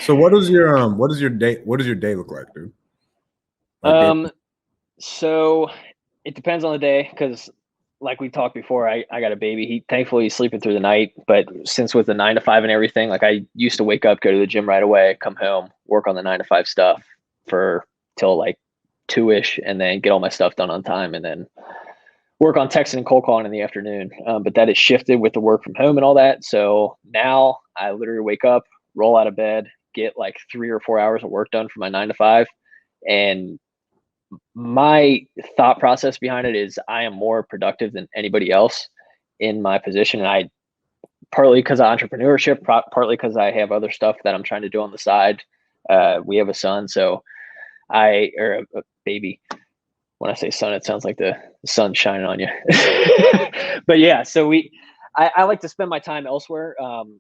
So what does your day look like, dude? Like day. Um, so it depends on the day because, like we talked before, I got a baby. Thankfully he's sleeping through the night, but since with the 9 to 5 and everything, like I used to wake up, go to the gym right away, come home, work on the 9 to 5 stuff for till like 2ish, and then get all my stuff done on time, and then work on texting and cold calling in the afternoon. But that has shifted with the work from home and all that. So now I literally wake up, roll out of bed, get like 3 or 4 hours of work done for my 9 to 5, and my thought process behind it is I am more productive than anybody else in my position. And I, partly because of entrepreneurship, partly because I have other stuff that I'm trying to do on the side. We have a son, so or a baby. When I say son, it sounds like the sun's shining on you. But yeah, so I like to spend my time elsewhere.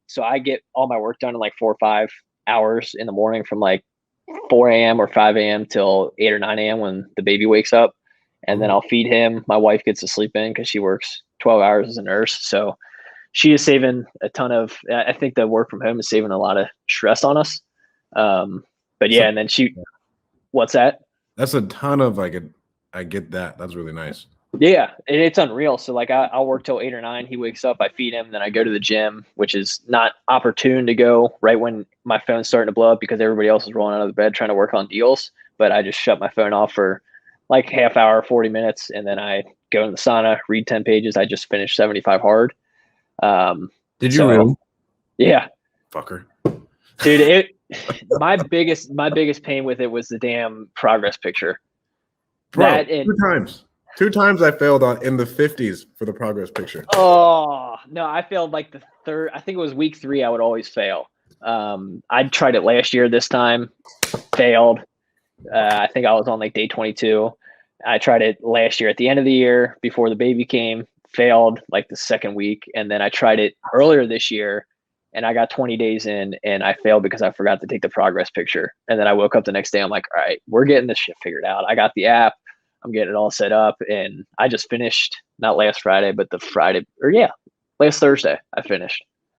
So I get all my work done in like 4 or 5 hours in the morning from like 4 a.m. or 5 a.m. till 8 or 9 a.m. when the baby wakes up. And then Oh, I'll feed him. My wife gets to sleep in because she works 12 hours as a nurse. So she is saving a ton of, I think the work from home is saving a lot of stress on us. But so yeah, and then what's that? that's a ton of like I get that. That's really nice. Yeah, it's unreal. So like I'll work till 8 or 9. He wakes up, I feed him, then I go to the gym, which is not opportune to go right when my phone's starting to blow up because everybody else is rolling out of the bed trying to work on deals. But I just shut my phone off for like half hour, 40 minutes, and then I go in the sauna, read 10 pages. I just finished 75 hard. Did you So really? yeah, Fucker. dude, my biggest pain with it was the damn progress picture. Bro, That and two times. Two times I failed on in the 50s for the progress picture. Oh no, I failed like the third. I think it was week 3. I would always fail. I tried it last year. This time, failed. I think I was on like day 22. I tried it last year at the end of the year before the baby came. Failed like the second week, and then I tried it earlier this year, and I got 20 days in, and I failed because I forgot to take the progress picture. And then I woke up the next day. I'm like, all right, we're getting this shit figured out. I got the app. I'm getting it all set up, and I just finished not last Friday, but the Friday, or yeah, last Thursday I finished.